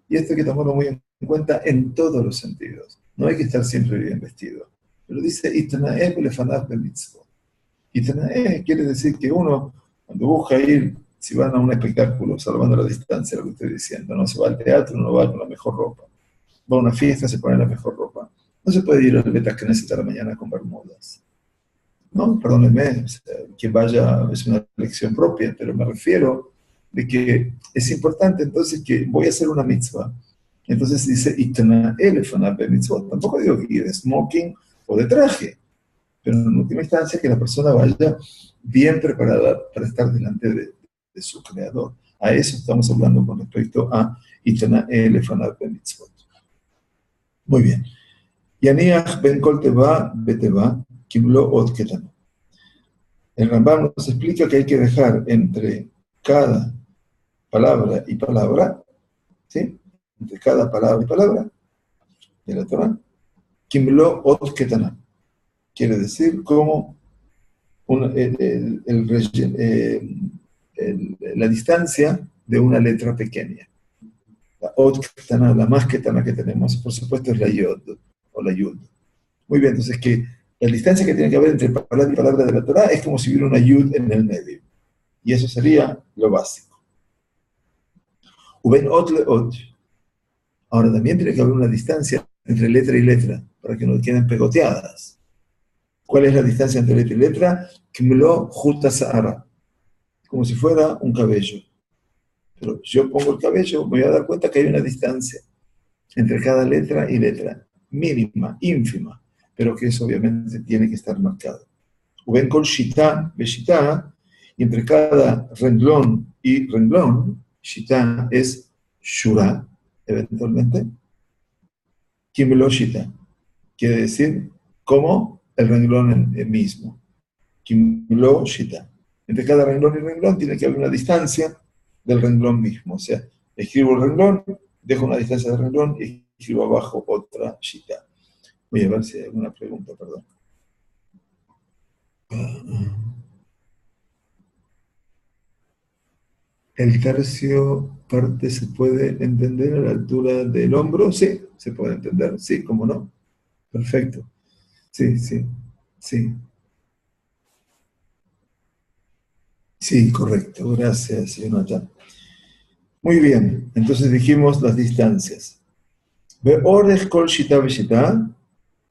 Y esto hay que tomarlo muy en cuenta en todos los sentidos. No hay que estar siempre bien vestido. Pero dice, Itanae lefanat bemitzvot. Itanae quiere decir que uno, cuando busca ir, si van a un espectáculo, salvando la distancia, lo que estoy diciendo, no se va al teatro, no va con la mejor ropa. Va a una fiesta, se pone la mejor ropa. No se puede ir al Beta Knesset a la mañana con bermudas. No, perdónenme, o sea, que vaya es una lección propia, pero me refiero de que es importante entonces que voy a hacer una mitzvah. Entonces dice, itna elefana be mitzvot. Tampoco digo que ir de smoking o de traje, pero en última instancia que la persona vaya bien preparada para estar delante de su creador. A eso estamos hablando con respecto a itna elefana be mitzvot. Muy bien. Yaniach ben kol teva beteva, kimlo ot ketano. El Rambam nos explica que hay que dejar entre cada palabra y palabra, ¿sí? Entre cada palabra y palabra de la Torah, Kimlo ot ketana. Quiere decir como la distancia de una letra pequeña. La ot ketana, la más ketana que tenemos, por supuesto, es la yod o la yud. Muy bien, entonces que la distancia que tiene que haber entre palabra y palabra de la Torah es como si hubiera una yud en el medio. Y eso sería lo básico. Uben ot le ot. Ahora también tiene que haber una distancia entre letra y letra para que no queden pegoteadas. ¿Cuál es la distancia entre letra y letra? Kimlo juta sahara. Como si fuera un cabello. Pero yo pongo el cabello, me voy a dar cuenta que hay una distancia entre cada letra y letra. Mínima, ínfima. Pero que eso obviamente tiene que estar marcado. Uben kol shita beshita. Y entre cada renglón y renglón, shita es shura, eventualmente. Kimlo shita. Quiere decir como el renglón mismo. Kimlo shita. Entre cada renglón y renglón tiene que haber una distancia del renglón mismo. O sea, escribo el renglón, dejo una distancia del renglón y escribo abajo otra shita. Voy a ver si hay alguna pregunta, perdón. ¿El tercio parte se puede entender a la altura del hombro? Sí, se puede entender. Sí, ¿cómo no? Perfecto. Sí, sí, sí. Sí, correcto. Gracias, Jonathan. Muy bien, entonces dijimos las distancias. Be'orech kol shita v'shita.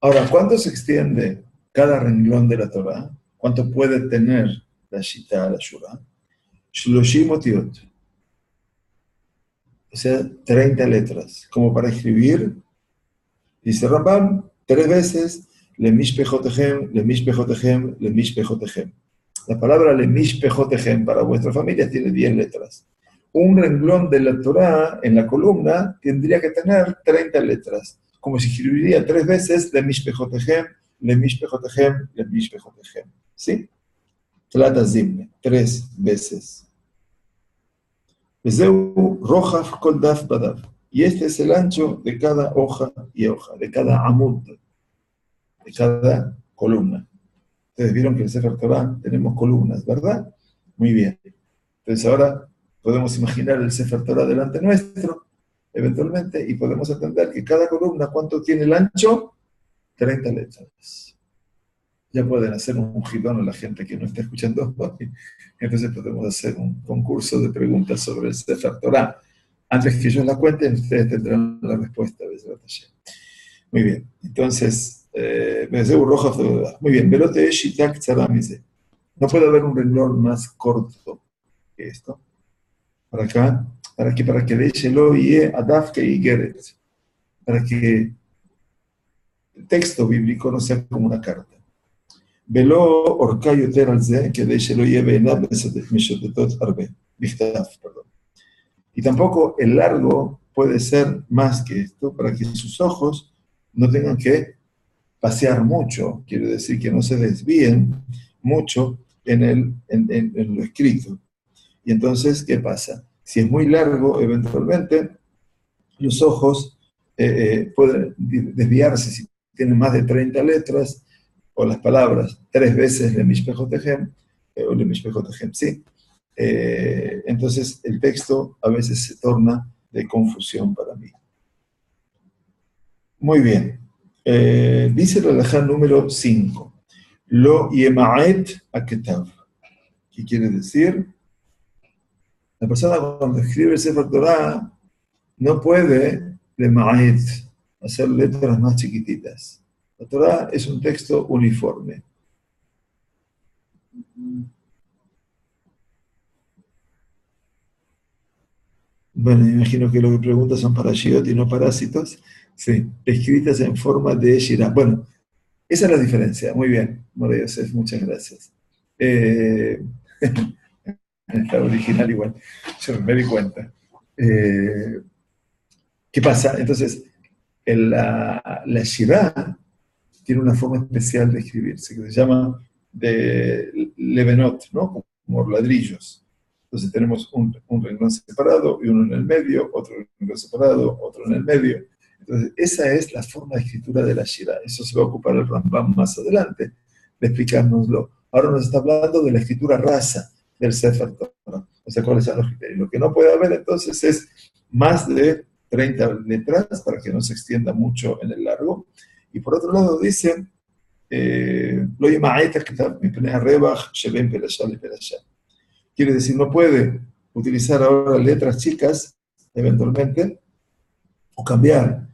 Ahora, ¿cuánto se extiende cada renglón de la Torah? ¿Cuánto puede tener la shita, la shura? Shloshim otiot. O sea, 30 letras, como para escribir, dice Rambam, 3 veces, lemishpejotehem, lemishpejotehem, lemishpejotehem. La palabra lemishpejotehem para vuestra familia tiene 10 letras. Un renglón de la Torah en la columna tendría que tener 30 letras, como si escribiría 3 veces lemishpejotehem, lemishpejotehem, lemishpejotehem. ¿Sí? Tlata zimne, 3 veces. Vezeu rojaf kol daf badav. Y este es el ancho de cada hoja y hoja, de cada amud, de cada columna. Ustedes vieron que en el Sefer Torah tenemos columnas, ¿verdad? Muy bien. Entonces ahora podemos imaginar el Sefer Torah delante nuestro, eventualmente, y podemos entender que cada columna, ¿cuánto tiene el ancho? 30 letras. Ya pueden hacer un gitón a la gente que no está escuchando hoy. Entonces podemos hacer un concurso de preguntas sobre el Sefer Torah. Antes que ellos la cuenten, ustedes tendrán la respuesta. Muy bien. Entonces, muy bien. Velote shitak tzaramize. No puede haber un renglón más corto que esto. Para acá, para que déjelo y adafke y geret. Para que el texto bíblico no sea como una carta. Velo orca yoter al ze, que déjelo lleve en meshotetot arbe. Perdón. Y tampoco el largo puede ser más que esto, para que sus ojos no tengan que pasear mucho, quiere decir que no se desvíen mucho en lo escrito. Y entonces, ¿qué pasa? Si es muy largo, eventualmente, los ojos pueden desviarse si tienen más de 30 letras, o las palabras 3 veces le mishpejotejem, o le mishpejotejem, sí. Entonces, el texto a veces se torna de confusión para mí. Muy bien. Dice la halajá número 5. Lo yema'et aketav. ¿Qué quiere decir? La persona cuando escribe el Sefer Torah no puede lema'et, hacer letras más chiquititas. La Torah es un texto uniforme. Bueno, me imagino que lo que preguntas son parashiot y no parásitos. Sí, escritas en forma de shirah. Bueno, esa es la diferencia. Muy bien, Mora Yosef, muchas gracias. Eh, está original igual, yo me di cuenta. Eh, ¿Qué pasa? Entonces, la shirah tiene una forma especial de escribirse, que se llama de levenot, ¿no? Como ladrillos. Entonces tenemos un renglón separado y uno en el medio, otro renglón separado, otro en el medio. Entonces, esa es la forma de escritura de la Shira. Eso se va a ocupar el Rambam más adelante de explicárnoslo. Ahora nos está hablando de la escritura rasa del Sefer Torah. O sea, cuáles son los criterios. Lo que no puede haber entonces es más de 30 letras para que no se extienda mucho en el largo. Y por otro lado dice, lo yema'et al-kitab mipnei ha-rebach sheben perashá le perashá. Quiere decir, no puede utilizar ahora letras chicas, eventualmente, o cambiar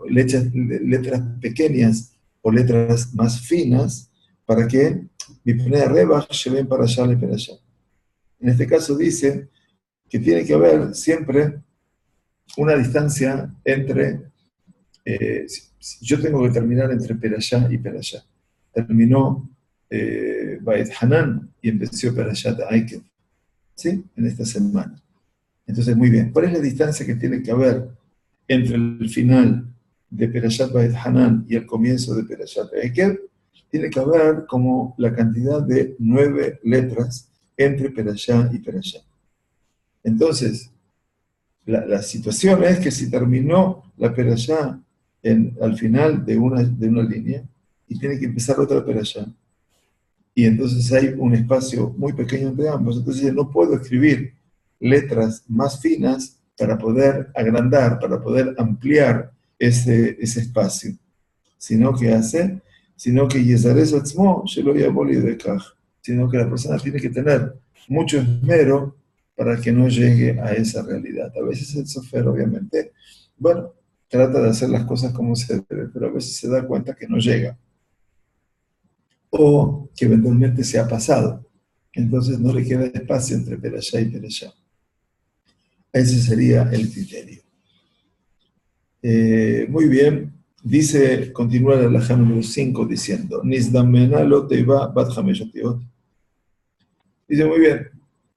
letras pequeñas o letras más finas para que mipnei ha-rebach sheben perashá le perashá. En este caso dice que tiene que haber siempre una distancia entre yo tengo que terminar entre Perashá y Perashá. Terminó Bait Hanan y empezó Perashá Aiken, ¿sí? En esta semana. Entonces, muy bien. ¿Cuál es la distancia que tiene que haber entre el final de Perashat Bait Hanan y el comienzo de Perashat Aiken? Tiene que haber como la cantidad de 9 letras entre Perashá y Perashá. Entonces, la situación es que si terminó la perashá al final de una línea y tiene que empezar otra perashá, y entonces hay un espacio muy pequeño entre ambos, entonces no puedo escribir letras más finas para poder agrandar, para poder ampliar ese espacio, sino que hace, sino que Yezares Atzmo, sino que la persona tiene que tener mucho esmero para que no llegue a esa realidad. A veces el sofer, obviamente, bueno, trata de hacer las cosas como se debe, pero a veces se da cuenta que no llega, o que eventualmente se ha pasado. Entonces no le queda espacio entre Perashá y Perashá. Ese sería el criterio. Muy bien, dice, continúa la halajá número 5 diciendo, Nizdamena lo teiva bat hameshotiot. Dice, muy bien,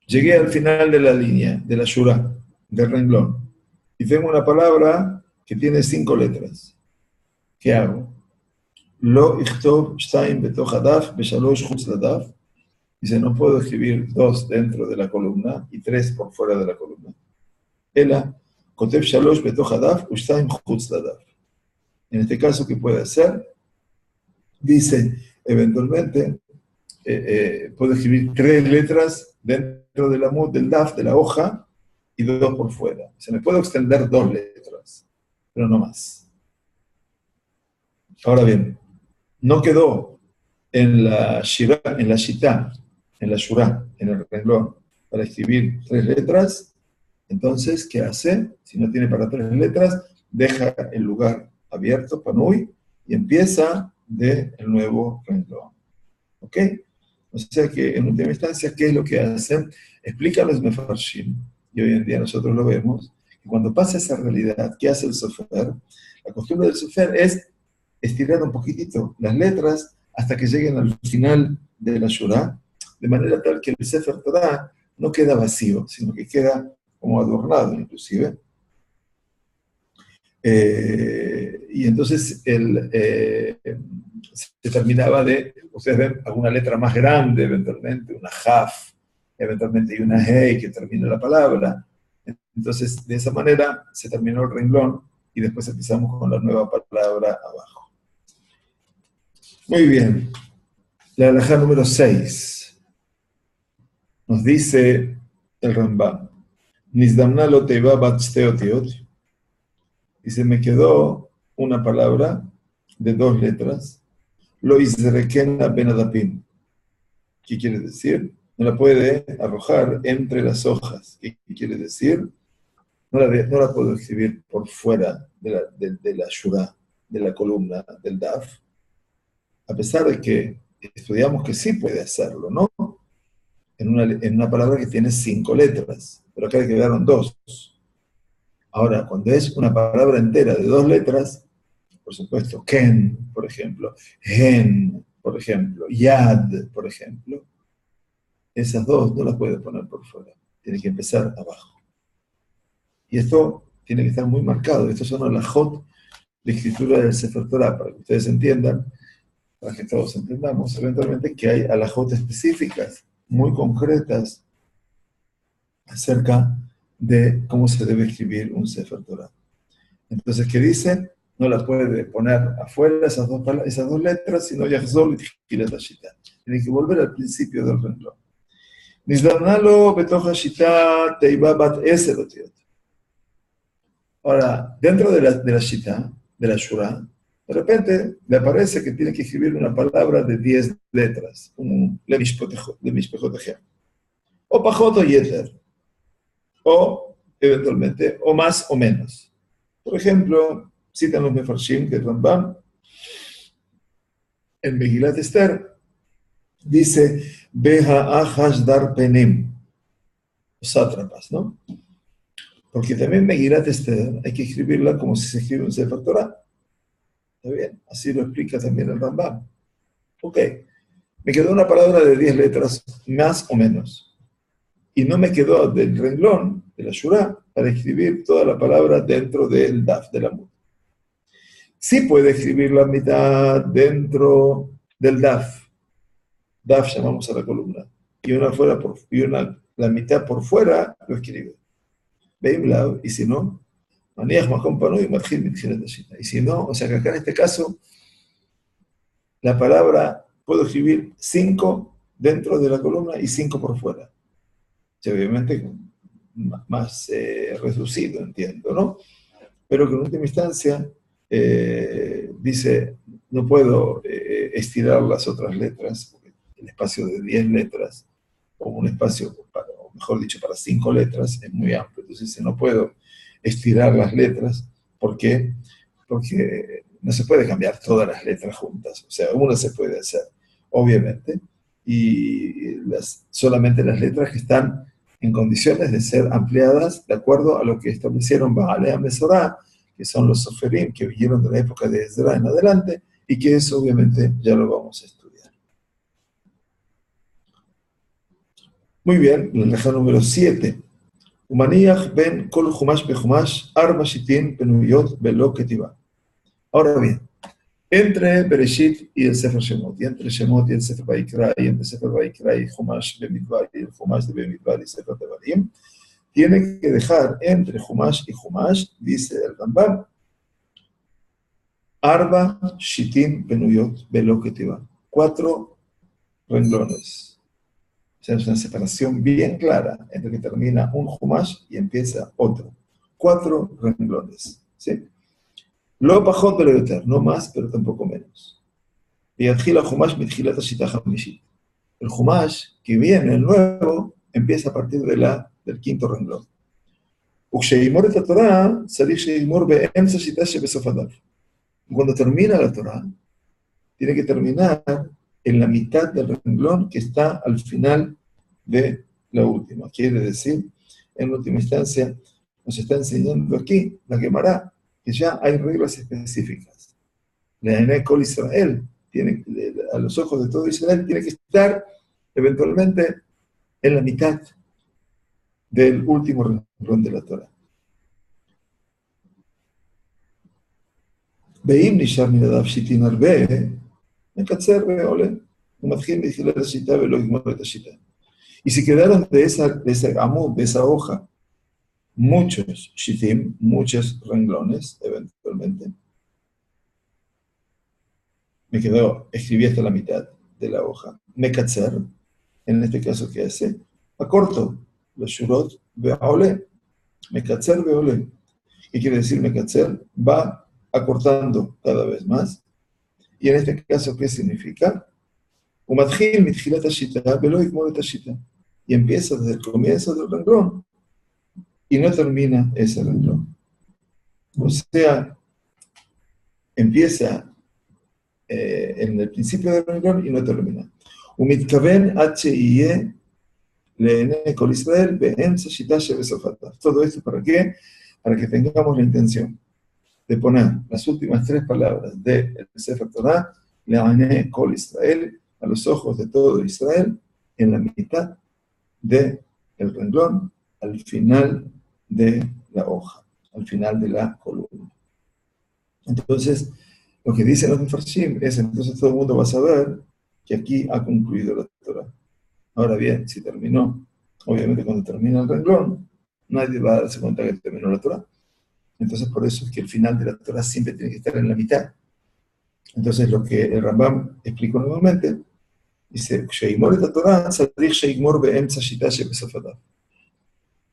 llegué al final de la línea, de la shura, del renglón, y tengo una palabra que tiene 5 letras. ¿Qué hago? Lo ichtov shtaim betoch hadaf beshalosh chutz ladaf. Dice, no puedo escribir 2 dentro de la columna y 3 por fuera de la columna. Ela, kotev shalosh betoch hadaf ushtaim chutz ladaf. En este caso, ¿qué puede hacer? Dice, eventualmente, puedo escribir 3 letras dentro de del DAF, de la hoja, y 2 por fuera. Se me puede extender 2 letras, pero no más. Ahora bien, no quedó en la shirá, en la shitá, en la shurá, en el renglón, para escribir 3 letras. Entonces, ¿qué hace? Si no tiene para 3 letras, deja el lugar abierto, panui, y empieza del nuevo renglón. ¿Ok? O sea que en última instancia, ¿qué es lo que hacen? Explican los mefarshim, y hoy en día nosotros lo vemos, que cuando pasa esa realidad, ¿qué hace el sofer? La costumbre del sofer es estirar un poquitito las letras hasta que lleguen al final de la Shurá, de manera tal que el Sefer Torah no queda vacío, sino que queda como adornado inclusive. Y entonces se terminaba de, ustedes ven alguna letra más grande, eventualmente una Jaf, eventualmente hay una Hey que termina la palabra. Entonces, de esa manera se terminó el renglón y después empezamos con la nueva palabra abajo. Muy bien. La halajá número 6 nos dice el Rambam, Nizdamna lo teiva bat shtei otiot. Dice, me quedó una palabra de 2 letras, lo izrekena benadapim. ¿Qué quiere decir? No la puede arrojar entre las hojas. ¿Qué quiere decir? No la puedo escribir por fuera de la shura, de la columna, del daf, a pesar de que estudiamos que sí puede hacerlo, ¿no? En una palabra que tiene 5 letras, pero acá le quedaron 2. Ahora, cuando es una palabra entera de 2 letras, por supuesto, ken, por ejemplo, hen, por ejemplo, yad, por ejemplo, esas 2 no las puede poner por fuera, tiene que empezar abajo. Y esto tiene que estar muy marcado, estos son los alajot de escritura del Sefer Torah, para que ustedes entiendan, para que todos entendamos eventualmente que hay alajot específicas, muy concretas, acerca de cómo se debe escribir un Sefer Torah. Entonces, ¿qué dice? No la puede poner afuera esas dos letras, sino Yahzor y Shita. Tiene que volver al principio del renglón. Nizdanalo betoja Shita teiba bat eser otiot. Ahora, dentro de la Shita, de la Shura, de repente le aparece que tiene que escribir una palabra de 10 letras, un lemishpejot, o pajot o yeter, o eventualmente, o más o menos. Por ejemplo, citan los Mefarshim que Rambam, en Megilat Esther, dice, Beha ahash dar penim, los sátrapas, ¿no? Porque también Megilat Esther hay que escribirla como si se escribe un Sefer Torah. ¿Está bien? Así lo explica también el Rambam. Ok, me quedó una palabra de 10 letras, más o menos. Y no me quedó del renglón, de la Shura, para escribir toda la palabra dentro del Daf, de la Mud. Sí puede escribir la mitad dentro del DAF. DAF llamamos a la columna. La mitad por fuera lo escribe. Y si no, y si no, o sea que acá en este caso, la palabra puedo escribir 5 dentro de la columna y 5 por fuera. O sea, obviamente más reducido, entiendo, ¿no? Pero que en última instancia dice, no puedo estirar las otras letras, porque el espacio de 10 letras, o un espacio, o mejor dicho, para 5 letras, es muy amplio. Entonces dice, no puedo estirar las letras, ¿por qué? Porque no se puede cambiar todas las letras juntas. O sea, una se puede hacer, obviamente, y solamente las letras que están en condiciones de ser ampliadas de acuerdo a lo que establecieron Baalea Mesorá, que son los soferim que vinieron de la época de Ezra en adelante, y que eso obviamente ya lo vamos a estudiar. Muy bien, la leja número 7. Umaniach ben kol humash behumash arba shitin penuyot velo ketiva. Ahora bien, entre Bereshit y el Sefer Shemot, y entre Shemot y el Sefer Vaikra, y entre Sefer Vaikra y Humash Bemidbar, y el Humash de Bemidbar y Sefer Devarim, tiene que dejar entre Humash y Humash, dice el Rambam, Arba Shitin Benuyot Velo Ketiva. 4 renglones. O sea, es una separación bien clara entre que termina un Humash y empieza otro. 4 renglones. ¿Sí? Lo pajot pero yoter, no más, pero tampoco menos. Y adgila Humash mitgilat Shita Hamishit. El Humash que viene, el nuevo, empieza a partir del 5.º renglón. וכשיגמור את התורה, צריך שיגמור באמצע שיטה שבסוף הדף. Cuando termina la Torah, tiene que terminar en la mitad del renglón que está al final de la última. Quiere decir, en última instancia, nos está enseñando aquí la Gemara, que ya hay reglas específicas. La Enea Kol Israel, a los ojos de todo Israel, tiene que estar eventualmente en la mitad del último renglón de la Torah. ואם נשאר מן הדף שיטין הרבה, מקצר ועולה. הוא מתחיל מתחילת השיטה ולא יגמר את השיטה. Y si quedaron de ese amud, de esa hoja, muchos shitim, muchos renglones, eventualmente, escribí hasta la mitad de la hoja. Mekatzer, en este caso, ¿qué hace? Acorto los shurot, ve'ole. Mekatzer ve'ole. ¿Qué quiere decir Mekatzer? Va acortando cada vez más. Y en este caso, ¿qué significa? Umadjil mitjilat hashita, velo yigmor hashita. Y empieza desde el comienzo del renglón y no termina ese renglón. O sea, empieza en el principio del renglón y no termina. Umitkaven H-I-E Leene Kol Israel Be'emsa Shitash Besofata. Todo esto ¿para qué? Para que tengamos la intención de poner las últimas tres palabras del Sefer Torah, Leene Kol Israel, a los ojos de todo Israel, en la mitad del renglón, al final de la hoja, al final de la columna. Entonces, lo que dicen los Mefarshim es, entonces todo el mundo va a saber que aquí ha concluido la Torah. Ahora bien, si terminó, obviamente cuando termina el renglón, nadie va a darse cuenta que terminó la Torah. Entonces, por eso es que el final de la Torah siempre tiene que estar en la mitad. Entonces, lo que el Rambam explicó nuevamente, dice,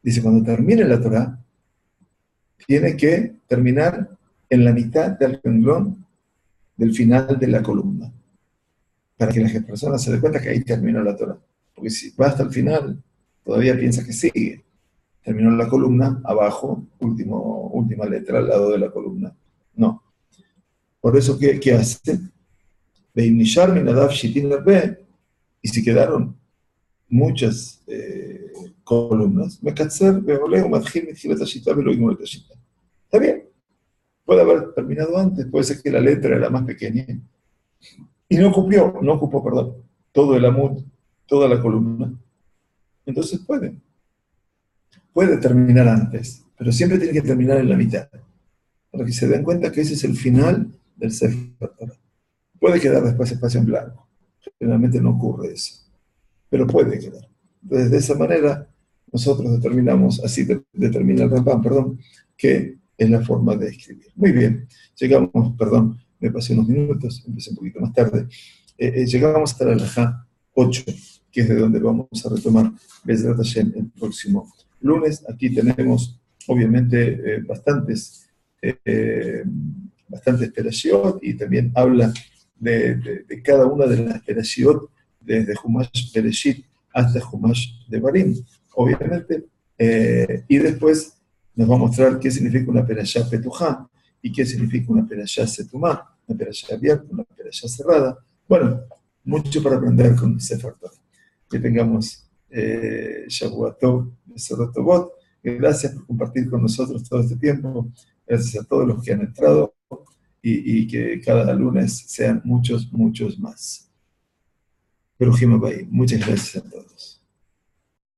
dice, cuando termine la Torah, tiene que terminar en la mitad del renglón del final de la columna, para que las personas se den cuenta que ahí terminó la Torah. Porque si va hasta el final, todavía piensa que sigue. Terminó la columna, abajo, última letra al lado de la columna. No. Por eso, ¿qué hace? Y si quedaron muchas columnas, está bien. Puede haber terminado antes, puede ser que la letra era más pequeña. Y no ocupó, perdón, todo el amud, toda la columna. Entonces puede terminar antes, pero siempre tiene que terminar en la mitad, para que se den cuenta que ese es el final del Sefer Torah. Puede quedar después espacio en blanco, generalmente no ocurre eso, pero puede quedar. Entonces, de esa manera, nosotros determinamos, así determina el Rambam, perdón, que es la forma de escribir. Muy bien, llegamos, perdón, me pasé unos minutos, empecé un poquito más tarde, llegamos hasta la halajá 8, que es de donde vamos a retomar Bezrat Hashem el próximo lunes. Aquí tenemos, obviamente, bastantes perashiot, y también habla de cada una de las perashiot, desde Humash Bereshit hasta Humash Devarim, obviamente, y después nos va a mostrar qué significa una perashá petujá y qué significa una perashá setumá, una perashá abierta, una perashá cerrada. Bueno, mucho para aprender con Sefer Torah. Que tengamos Shavuot Tov, Besorot Tovot. Gracias por compartir con nosotros todo este tiempo. Gracias a todos los que han entrado y que cada lunes sean muchos, muchos más. Pero Muchas gracias a todos.